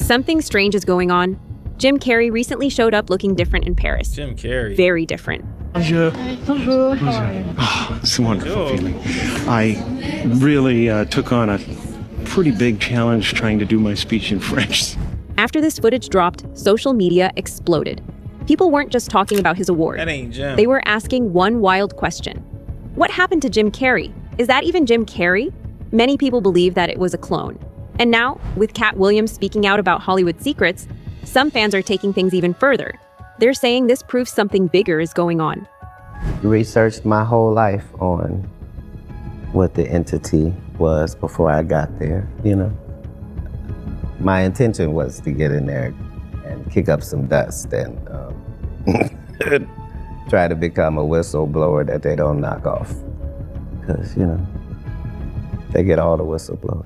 Something strange is going on. Jim Carrey recently showed up looking different in Paris. Jim Carrey. Very different. Bonjour. Bonjour. Oh, it's a wonderful feeling. I really took on a pretty big challenge trying to do my speech in French. After this footage dropped, social media exploded. People weren't just talking about his award. That ain't Jim. They were asking one wild question. What happened to Jim Carrey? Is that even Jim Carrey? Many people believe that it was a clone. And now, with Katt Williams speaking out about Hollywood secrets, some fans are taking things even further. They're saying this proves something bigger is going on. Researched my whole life on what the entity was before I got there, you know. My intention was to get in there and kick up some dust and try to become a whistleblower that they don't knock off. Because, you know, they get all the whistleblowers.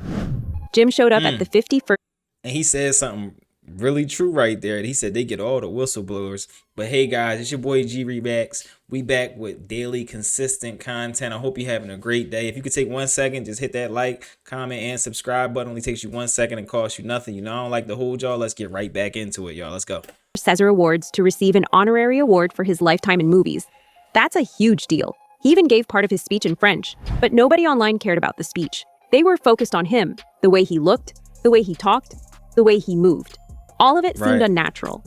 Jim showed up at the 51st. And he said something really true right there. He said they get all the whistleblowers. But hey guys, it's your boy G Rebax. We back with daily consistent content. I hope you're having a great day. If you could take 1 second, just hit that like, comment, and subscribe button. Only takes you 1 second and costs you nothing. You know, I don't like to hold y'all. Let's get right back into it, y'all. Let's go. César Awards to receive an honorary award for his lifetime in movies. That's a huge deal. He even gave part of his speech in French, but nobody online cared about the speech. They were focused on him, the way he looked, the way he talked, the way he moved. All of it seemed unnatural.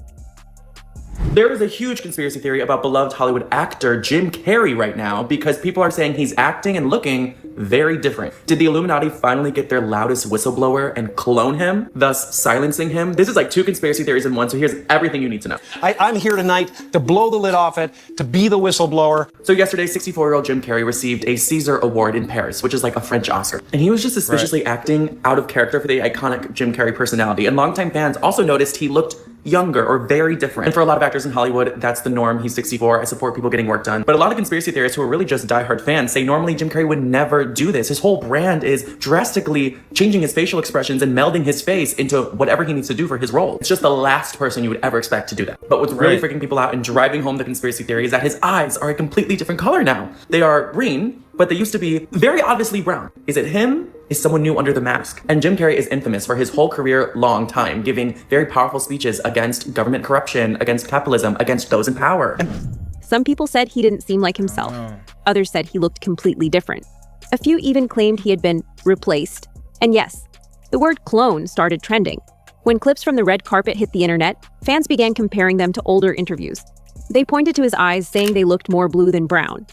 There is a huge conspiracy theory about beloved Hollywood actor Jim Carrey right now because people are saying he's acting and looking very different. Did the Illuminati finally get their loudest whistleblower and clone him, thus silencing him? This is like two conspiracy theories in one, so here's everything you need to know. I'm here tonight to blow the lid off it, to be the whistleblower. So yesterday, 64-year-old Jim Carrey received a Caesar Award in Paris, which is like a French Oscar. And he was just suspiciously acting out of character for the iconic Jim Carrey personality. And longtime fans also noticed he looked younger or very different. And for a lot of actors in Hollywood, that's the norm. He's 64. I support people getting work done. But a lot of conspiracy theorists who are really just diehard fans say normally Jim Carrey would never do this. His whole brand is drastically changing his facial expressions and melding his face into whatever he needs to do for his role. It's just the last person you would ever expect to do that. But what's really freaking people out and driving home the conspiracy theory is that his eyes are a completely different color now. They are green, but they used to be very obviously brown. Is it him? Is someone new under the mask? And Jim Carrey is infamous for his whole career long time, giving very powerful speeches against government corruption, against capitalism, against those in power. Some people said he didn't seem like himself. Others said he looked completely different. A few even claimed he had been replaced. And yes, the word clone started trending. When clips from the red carpet hit the internet, fans began comparing them to older interviews. They pointed to his eyes, saying they looked more blue than brown.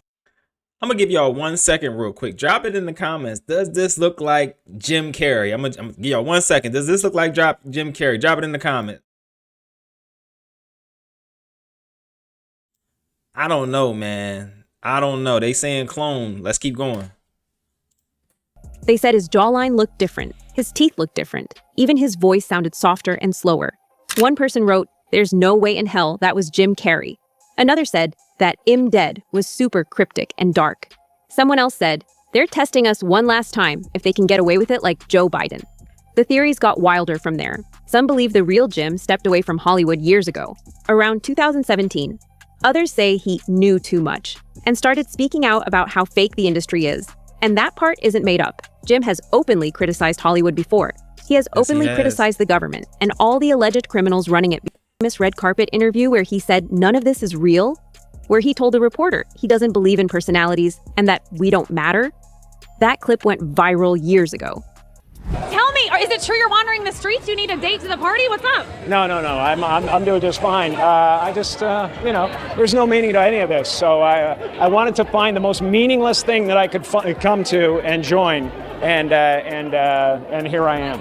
I'm gonna give y'all 1 second real quick. Drop it in the comments. Does this look like Jim Carrey? I'm gonna give y'all 1 second. Does this look like Jim Carrey? Drop it in the comments. I don't know, man. I don't know. They saying clone. Let's keep going. They said his jawline looked different. His teeth looked different. Even his voice sounded softer and slower. One person wrote, "There's no way in hell that was Jim Carrey." Another said that "I'm dead" was super cryptic and dark. Someone else said, "They're testing us one last time if they can get away with it like Joe Biden." The theories got wilder from there. Some believe the real Jim stepped away from Hollywood years ago, around 2017. Others say he knew too much and started speaking out about how fake the industry is. And that part isn't made up. Jim has openly criticized Hollywood before. He has openly criticized the government and all the alleged criminals running it. Famous red carpet interview where he said none of this is real, where he told a reporter he doesn't believe in personalities and that we don't matter. That clip went viral years ago. Tell me, is it true you're wandering the streets? You need a date to the party? What's up? No. I'm doing just fine. I just, you know, there's no meaning to any of this. So I wanted to find the most meaningless thing that I could come to and join, and here I am.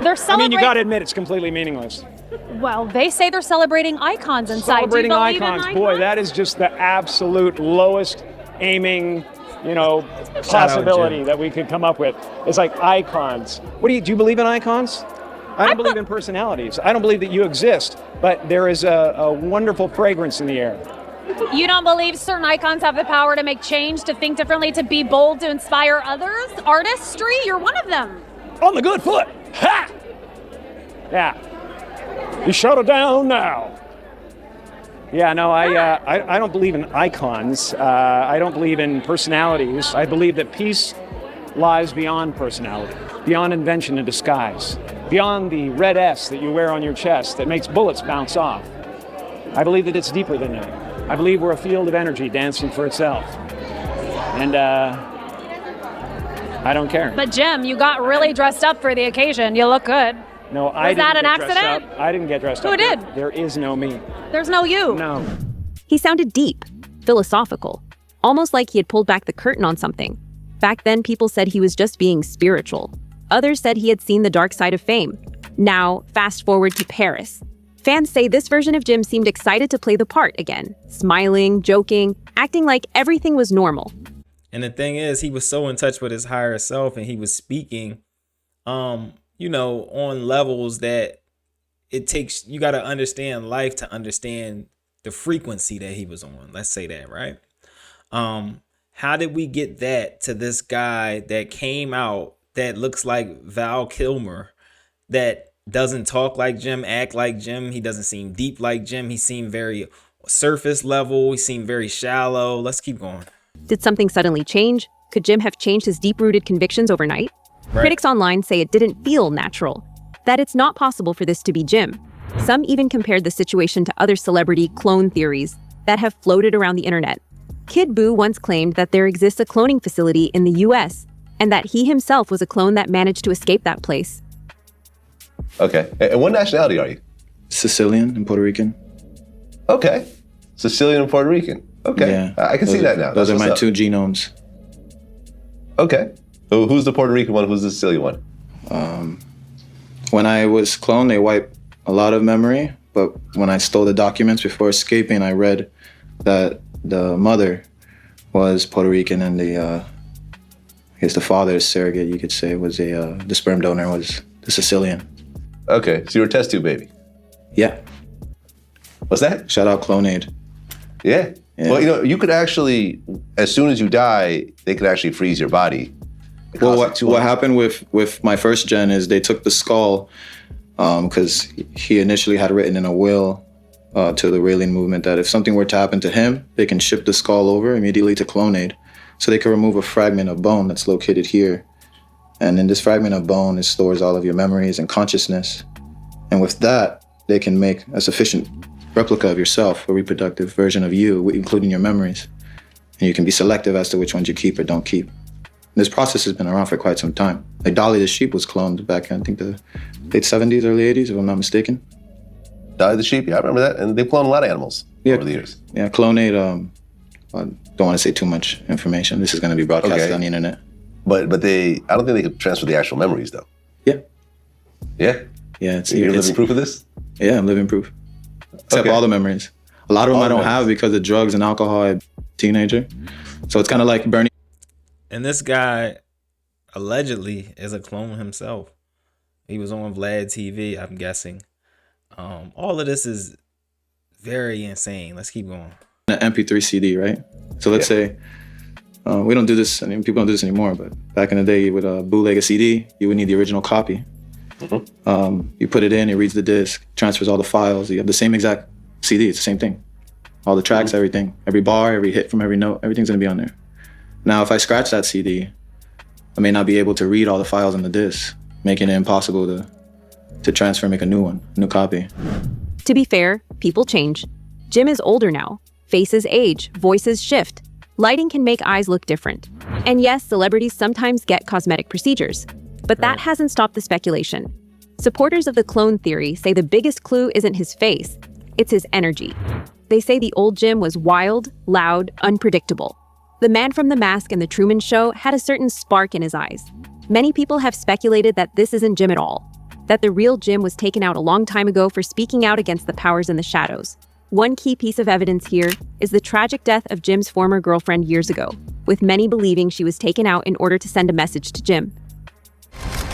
They're celebrating. You got to admit it's completely meaningless. Well, they say they're celebrating icons inside. Celebrating icons. Boy, that is just the absolute lowest aiming, you know, possibility that we could come up with. It's like icons. Do you believe in icons? I don't believe in personalities. I don't believe that you exist, but there is a wonderful fragrance in the air. You don't believe certain icons have the power to make change, to think differently, to be bold, to inspire others? Artistry? You're one of them. On the good foot. Ha! Yeah. You shut it down now. Yeah, no, I don't believe in icons. I don't believe in personalities. I believe that peace lies beyond personality, beyond invention and disguise. beyond the red S that you wear on your chest that makes bullets bounce off. I believe that it's deeper than that. I believe we're a field of energy dancing for itself. And I don't care. But Jim, you got really dressed up for the occasion. You look good. No, I didn't. Was that an get dressed accident? up. I didn't get dressed up. Who did? There is no me. There's no you. No. He sounded deep, philosophical, almost like he had pulled back the curtain on something. Back then, people said he was just being spiritual. Others said he had seen the dark side of fame. Now, fast forward to Paris. Fans say this version of Jim seemed excited to play the part again, smiling, joking, acting like everything was normal. And the thing is, he was so in touch with his higher self, and he was speaking, on levels that it takes, you got to understand life to understand the frequency that he was on. Let's say that, right? How did we get that to this guy that came out that looks like Val Kilmer, that doesn't talk like Jim, act like Jim? He doesn't seem deep like Jim. He seemed very surface level. He seemed very shallow. Let's keep going. Did something suddenly change? Could Jim have changed his deep-rooted convictions overnight? Right. Critics online say it didn't feel natural, that it's not possible for this to be Jim. Some even compared the situation to other celebrity clone theories that have floated around the internet. Kid Buu once claimed that there exists a cloning facility in the US, and that he himself was a clone that managed to escape that place. Okay. And what nationality are you? Sicilian and Puerto Rican. Okay. Sicilian and Puerto Rican. Okay. Yeah. I can see that now. Those are That's my what's two up. genomes. Okay. Who's the Puerto Rican one? Who's the Sicilian one? When I was cloned, they wiped a lot of memory, but when I stole the documents before escaping, I read that the mother was Puerto Rican and I guess the father's surrogate, you could say, was the sperm donor was the Sicilian. Okay. So you're a test tube baby. Yeah. What's that? Shout out CLONED. Yeah. Yeah. Well, you could actually, as soon as you die, they could actually freeze your body. Well, what happened with my first gen is they took the skull because he initially had written in a will to the Raelian movement that if something were to happen to him, they can ship the skull over immediately to CLONED. So they can remove a fragment of bone that's located here. And in this fragment of bone, it stores all of your memories and consciousness. And with that, they can make a sufficient replica of yourself, a reproductive version of you, including your memories. And you can be selective as to which ones you keep or don't keep. This process has been around for quite some time. Like Dolly the sheep was cloned back in, I think, the late 70s, early 80s, if I'm not mistaken. Dolly the sheep, yeah, I remember that. And they've cloned a lot of animals over the years. Yeah, CLONED, I don't want to say too much information. This is going to be broadcasted on the internet. But I don't think they could transfer the actual memories, though. Yeah. Yeah? Yeah, You're living proof of this? Yeah, I'm living proof. Except for all the memories. A lot of them I don't have because of drugs and alcohol as a teenager. So it's kind of like Bernie. And this guy allegedly is a clone himself. He was on Vlad TV, I'm guessing. All of this is very insane. Let's keep going. An MP3 CD, right? So let's say we don't do this. I mean, people don't do this anymore. But back in the day, you would bootleg a CD. You would need the original copy. You put it in. It reads the disc, transfers all the files. You have the same exact CD. It's the same thing. All the tracks, everything, every bar, every hit from every note, everything's gonna be on there. Now, if I scratch that CD, I may not be able to read all the files on the disc, making it impossible to transfer and make a new one, a new copy. To be fair, people change. Jim is older now. Faces age, voices shift. Lighting can make eyes look different. And yes, celebrities sometimes get cosmetic procedures. But that hasn't stopped the speculation. Supporters of the clone theory say the biggest clue isn't his face, it's his energy. They say the old Jim was wild, loud, unpredictable. The man from The Mask and The Truman Show had a certain spark in his eyes. Many people have speculated that this isn't Jim at all, that the real Jim was taken out a long time ago for speaking out against the powers in the shadows. One key piece of evidence here is the tragic death of Jim's former girlfriend years ago, with many believing she was taken out in order to send a message to Jim.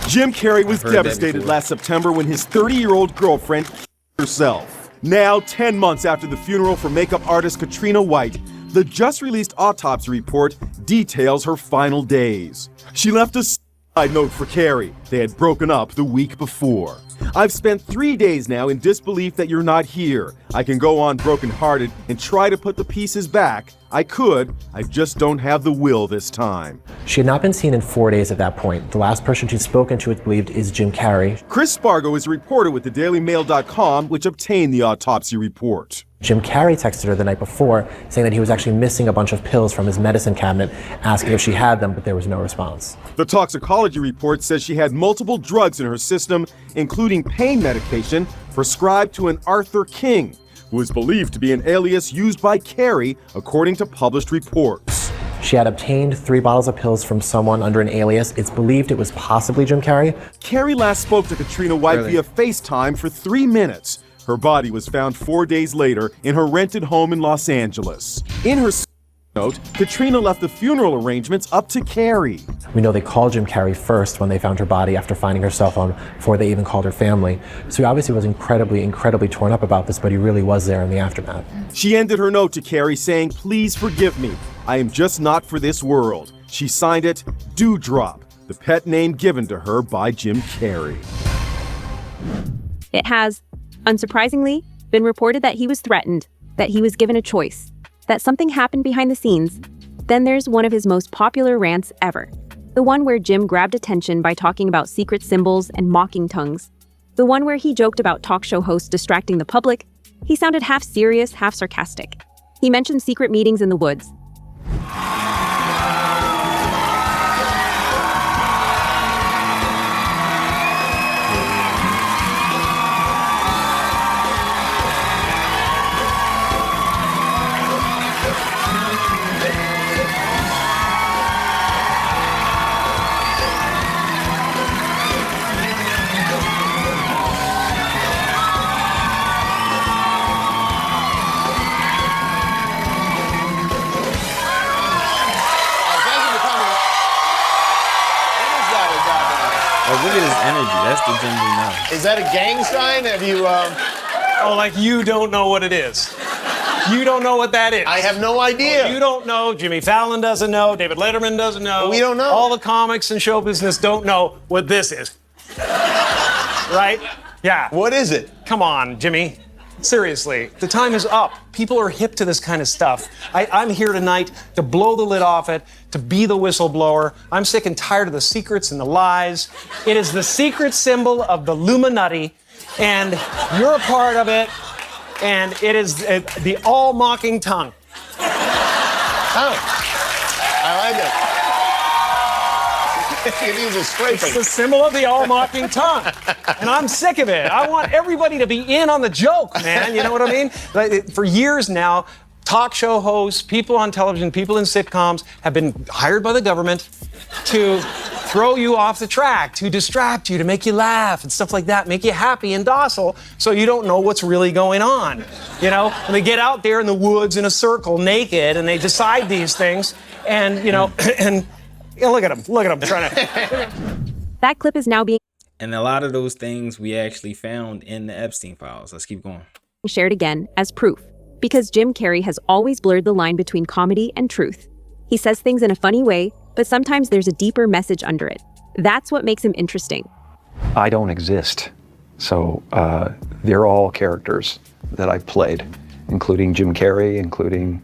Jim Carrey was devastated last September when his 30-year-old girlfriend killed herself. Now, 10 months after the funeral for makeup artist Katrina White, the just-released autopsy report details her final days. She left a suicide note for Carrey. They had broken up the week before. I've spent 3 days now in disbelief that you're not here. I can go on brokenhearted and try to put the pieces back. I could, I just don't have the will this time. She had not been seen in 4 days at that point. The last person she'd spoken to, it's believed, is Jim Carrey. Chris Spargo is a reporter with thedailymail.com, which obtained the autopsy report. Jim Carrey texted her the night before, saying that he was actually missing a bunch of pills from his medicine cabinet, asking if she had them, but there was no response. The toxicology report says she had multiple drugs in her system, including pain medication prescribed to an Arthur King, who is believed to be an alias used by Carrey, according to published reports. She had obtained 3 bottles of pills from someone under an alias. It's believed it was possibly Jim Carrey. Carrey last spoke to Katrina White via FaceTime for 3 minutes. Her body was found 4 days later in her rented home in Los Angeles. In her note, Katrina left the funeral arrangements up to Carrey. We know they called Jim Carrey first when they found her body after finding her cell phone, before they even called her family. So he obviously was incredibly torn up about this, but he really was there in the aftermath. She ended her note to Carrey saying, "Please forgive me. I am just not for this world." She signed it, Dewdrop, the pet name given to her by Jim Carrey. It has, unsurprisingly, been reported that he was threatened, that he was given a choice, that something happened behind the scenes. Then there's one of his most popular rants ever. The one where Jim grabbed attention by talking about secret symbols and mocking tongues. The one where he joked about talk show hosts distracting the public. He sounded half serious, half sarcastic. He mentioned secret meetings in the woods. Look at his energy. That's the Jim we know. Is that a gang sign? Have you, Oh, like you don't know what it is. You don't know what that is. I have no idea. You don't know. Jimmy Fallon doesn't know. David Letterman doesn't know. We don't know. All the comics and show business don't know what this is. Right? Yeah. What is it? Come on, Jimmy. Seriously, the time is up. People are hip to this kind of stuff. I'm here tonight to blow the lid off it, to be the whistleblower. I'm sick and tired of the secrets and the lies. It is the secret symbol of the Illuminati, and you're a part of it, and it is the all-mocking tongue. Oh, I like it. It's the symbol of the all-mocking tongue. And I'm sick of it. I want everybody to be in on the joke, man. You know what I mean? For years now, talk show hosts, people on television, people in sitcoms have been hired by the government to throw you off the track, to distract you, to make you laugh and stuff like that, make you happy and docile so you don't know what's really going on. You know? And they get out there in the woods in a circle naked and they decide these things and, you know, and... Yeah, look at him trying to... That clip is now being And a lot of those things we actually found in the Epstein Files. Let's keep going. Shared again as proof, because Jim Carrey has always blurred the line between comedy and truth. He says things in a funny way, but sometimes there's a deeper message under it. That's what makes him interesting. I don't exist. So they're all characters that I've played, including Jim Carrey, including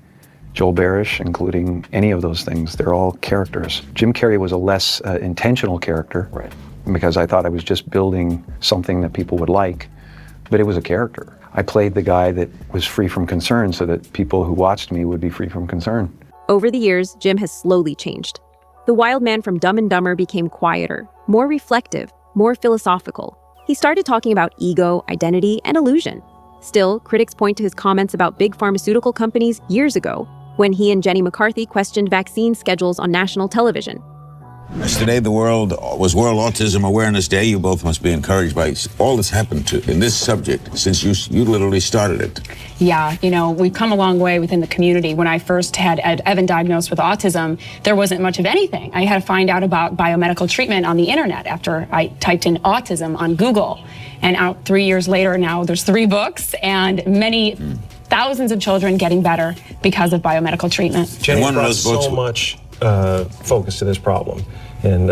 Joel Barish, including any of those things. They're all characters. Jim Carrey was a less intentional character, right? Because I thought I was just building something that people would like, but it was a character. I played the guy that was free from concern so that people who watched me would be free from concern. Over the years, Jim has slowly changed. The wild man from Dumb and Dumber became quieter, more reflective, more philosophical. He started talking about ego, identity, and illusion. Still, critics point to his comments about big pharmaceutical companies years ago, when he and Jenny McCarthy questioned vaccine schedules on national television. Today was World Autism Awareness Day. You both must be encouraged by all that's happened in this subject since you literally started it. Yeah, you know, we've come a long way within the community. When I first had Evan diagnosed with autism, there wasn't much of anything. I had to find out about biomedical treatment on the internet after I typed in autism on Google. And out 3 years later now, there's 3 books and many thousands of children getting better because of biomedical treatment. Jenny brought so much focus to this problem. And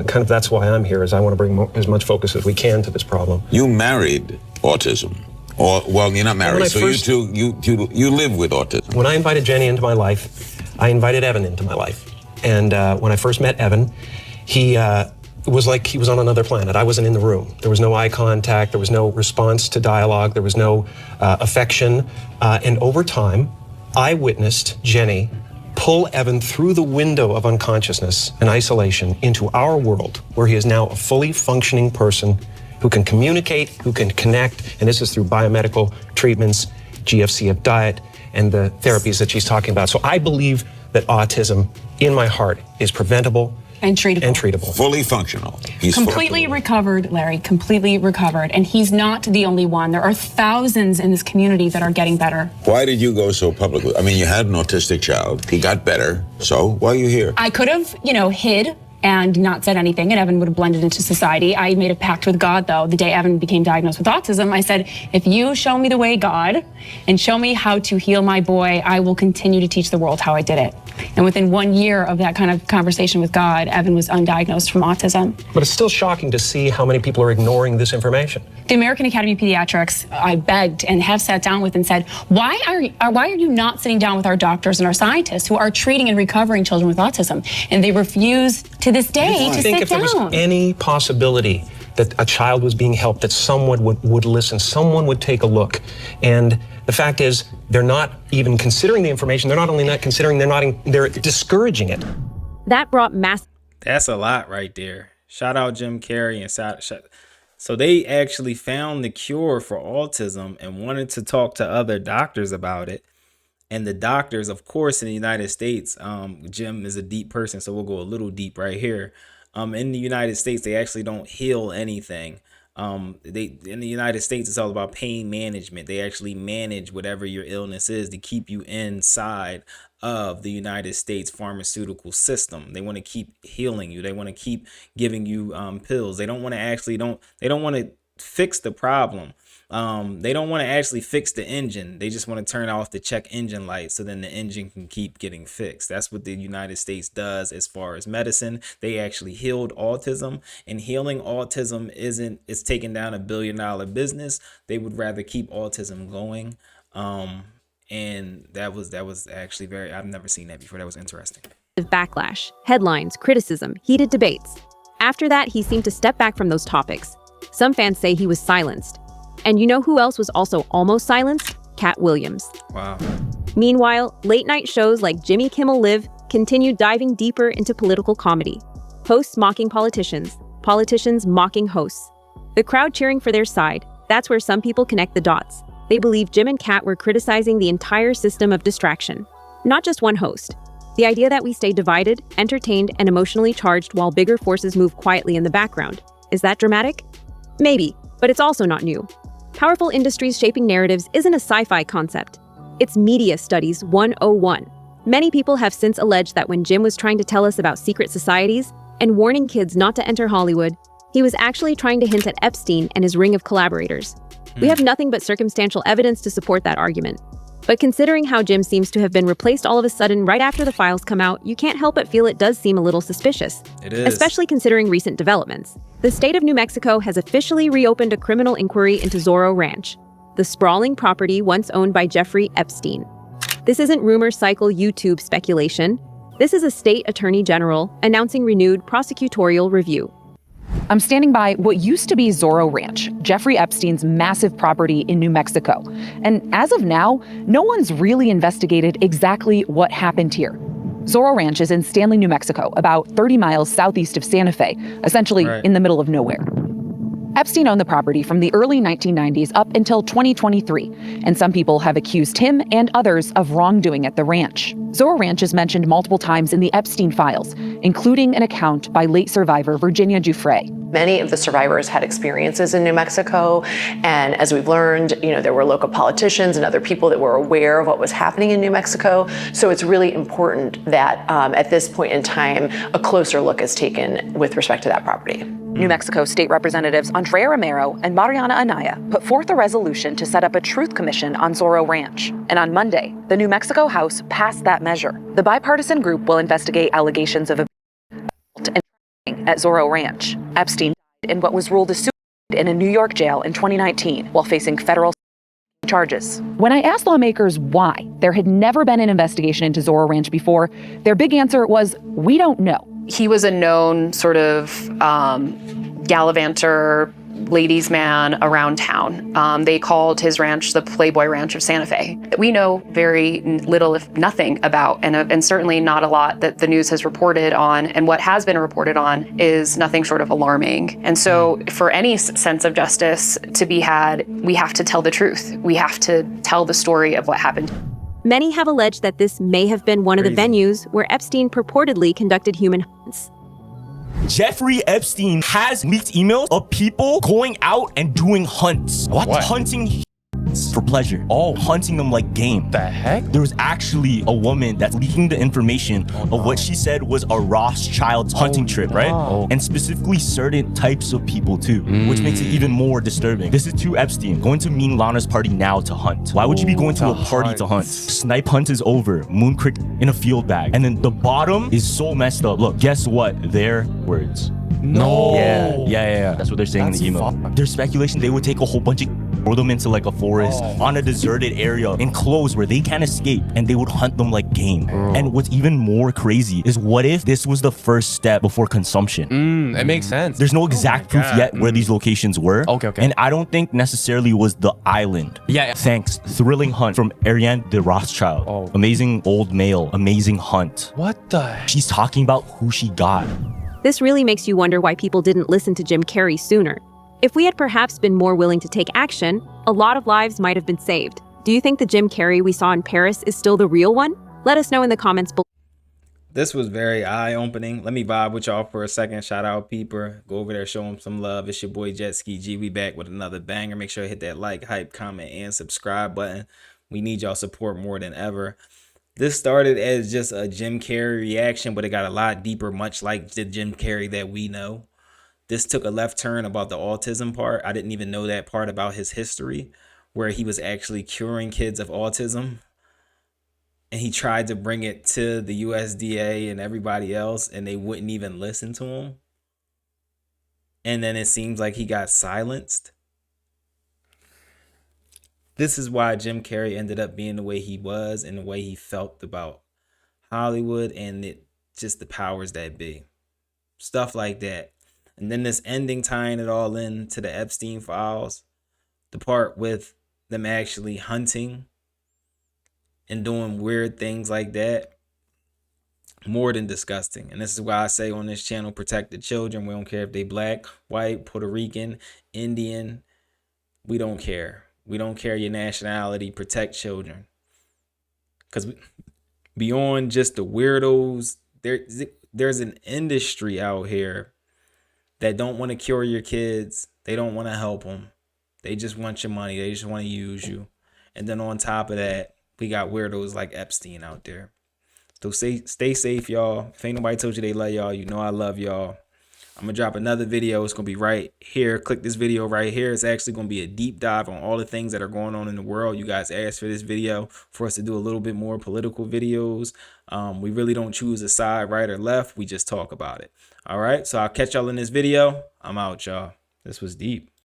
kind of that's why I'm here, is I want to bring as much focus as we can to this problem. You married autism. Or, well, you're not married, When I so first- you live with autism. When I invited Jenny into my life, I invited Evan into my life. And when I first met Evan, it was like he was on another planet. I wasn't in the room. There was no eye contact. There was no response to dialogue. There was no affection. And over time, I witnessed Jenny pull Evan through the window of unconsciousness and isolation into our world, where he is now a fully functioning person who can communicate, who can connect, and this is through biomedical treatments, GFCF diet, and the therapies that she's talking about. So I believe that autism, in my heart, is preventable and treatable. Fully functional. He's Completely recovered, Larry, completely recovered. And he's not the only one. There are thousands in this community that are getting better. Why did you go so publicly? I mean, you had an autistic child. He got better. So why are you here? I could have, hid and not said anything, and Evan would have blended into society. I made a pact with God, though. The day Evan became diagnosed with autism, I said, if you show me the way, God, and show me how to heal my boy, I will continue to teach the world how I did it. And within 1 year of that kind of conversation with God, Evan was undiagnosed from autism. But it's still shocking to see how many people are ignoring this information. The American Academy of Pediatrics, I begged and have sat down with and said, why are you not sitting down with our doctors and our scientists who are treating and recovering children with autism? And they refuse to this day to sit think if there was down. any possibility that a child was being helped, that someone would listen, someone would take a look. And the fact is, they're not even considering the information. They're not only not considering, they're discouraging it. That brought mass. That's a lot right there. Shout out Jim Carrey and so they actually found the cure for autism and wanted to talk to other doctors about it. And the doctors, of course, in the United States, Jim is a deep person, so we'll go a little deep right here. In the United States, they actually don't heal anything. In the United States, it's all about pain management. They actually manage whatever your illness is to keep you inside of the United States pharmaceutical system. They want to keep healing you. They want to keep giving you pills. They don't want to they don't want to fix the problem. They don't want to actually fix the engine. They just want to turn off the check engine light so then the engine can keep getting fixed. That's what the United States does as far as medicine. They actually healed autism, and healing autism it's taking down $1 billion business. They would rather keep autism going. And that was actually I've never seen that before. That was interesting. Backlash, headlines, criticism, heated debates. After that, he seemed to step back from those topics. Some fans say he was silenced. And you know who else was also almost silenced? Katt Williams. Wow. Meanwhile, late night shows like Jimmy Kimmel Live continued diving deeper into political comedy. Hosts mocking politicians, politicians mocking hosts. The crowd cheering for their side. That's where some people connect the dots. They believe Jim and Katt were criticizing the entire system of distraction, not just one host. The idea that we stay divided, entertained, and emotionally charged while bigger forces move quietly in the background. Is that dramatic? Maybe, but it's also not new. Powerful industries shaping narratives isn't a sci-fi concept. It's media studies 101. Many people have since alleged that when Jim was trying to tell us about secret societies and warning kids not to enter Hollywood, he was actually trying to hint at Epstein and his ring of collaborators. We have nothing but circumstantial evidence to support that argument. But considering how Jim seems to have been replaced all of a sudden right after the files come out, you can't help but feel it does seem a little suspicious. It is. Especially considering recent developments. The state of New Mexico has officially reopened a criminal inquiry into Zorro Ranch, the sprawling property once owned by Jeffrey Epstein. This isn't rumor cycle YouTube speculation. This is a state attorney general announcing renewed prosecutorial review. I'm standing by what used to be Zorro Ranch, Jeffrey Epstein's massive property in New Mexico. And as of now, no one's really investigated exactly what happened here. Zorro Ranch is in Stanley, New Mexico, about 30 miles southeast of Santa Fe, essentially in the middle of nowhere. Epstein owned the property from the early 1990s up until 2023, and some people have accused him and others of wrongdoing at the ranch. Zorro Ranch is mentioned multiple times in the Epstein Files, including an account by late survivor Virginia Giuffre. Many of the survivors had experiences in New Mexico, and as we've learned, there were local politicians and other people that were aware of what was happening in New Mexico. So it's really important that at this point in time, a closer look is taken with respect to that property. New Mexico State Representatives Andrea Romero and Mariana Anaya put forth a resolution to set up a truth commission on Zorro Ranch. And on Monday, the New Mexico House passed that measure. The bipartisan group will investigate allegations of abuse and at Zorro Ranch. Epstein died in what was ruled a suicide in a New York jail in 2019 while facing federal charges. When I asked lawmakers why there had never been an investigation into Zorro Ranch before, their big answer was, we don't know. He was a known sort of gallivanter, ladies' man around town. They called his ranch the Playboy Ranch of Santa Fe. We know very little, if nothing, about, and certainly not a lot that the news has reported on, and what has been reported on is nothing short of alarming. And so for any sense of justice to be had, we have to tell the truth. We have to tell the story of what happened. Many have alleged that this may have been one of the venues where Epstein purportedly conducted human hunts. Jeffrey Epstein has leaked emails of people going out and doing hunts. What? Hunting for pleasure. Hunting them like game. The heck? There was actually a woman that's leaking the information of what she said was a Rothschild's hunting trip, right? And specifically certain types of people too, which makes it even more disturbing. This is to Epstein, going to Mean Lana's party now to hunt. Why would you be going to a party to hunt? Snipe hunt is over. Moon crick in a field bag. And then the bottom is so messed up. Look, guess what? Their words. No. Yeah. That's what they're saying in the email. There's speculation they would take a whole bunch of throw them into like a forest on a deserted area enclosed where they can't escape, and they would hunt them like game. And what's even more crazy is, what if this was the first step before consumption? It makes sense. There's no exact proof yet where these locations were. Okay. And I don't think necessarily was the island. Yeah. Thanks. Thrilling hunt from Ariane de Rothschild. Amazing old male. Amazing hunt. What the? She's talking about who she got. This really makes you wonder why people didn't listen to Jim Carrey sooner. If we had perhaps been more willing to take action, a lot of lives might have been saved. Do you think the Jim Carrey we saw in Paris is still the real one? Let us know in the comments below. This was very eye-opening. Let me vibe with y'all for a second. Shout out Peeper. Go over there, show him some love. It's your boy Jet Ski G. We back with another banger. Make sure you hit that like, hype, comment, and subscribe button. We need y'all support more than ever. This started as just a Jim Carrey reaction, but it got a lot deeper, much like the Jim Carrey that we know. This took a left turn about the autism part. I didn't even know that part about his history, where he was actually curing kids of autism. And he tried to bring it to the USDA and everybody else, and they wouldn't even listen to him. And then it seems like he got silenced. This is why Jim Carrey ended up being the way he was and the way he felt about Hollywood and just the powers that be. Stuff like that. And then this ending, tying it all in to the Epstein Files, the part with them actually hunting and doing weird things like that, more than disgusting. And this is why I say on this channel, protect the children. We don't care if they black, white, Puerto Rican, Indian. We don't care. We don't care your nationality. Protect children. Because beyond just the weirdos, there's an industry out here that don't want to cure your kids. They don't want to help them. They just want your money. They just want to use you. And then on top of that, we got weirdos like Epstein out there. So stay safe, y'all. If ain't nobody told you they love y'all, you know I love y'all. I'm going to drop another video. It's going to be right here. Click this video right here. It's actually going to be a deep dive on all the things that are going on in the world. You guys asked for this video for us to do a little bit more political videos. We really don't choose a side, right or left. We just talk about it. All right. So I'll catch y'all in this video. I'm out, y'all. This was deep.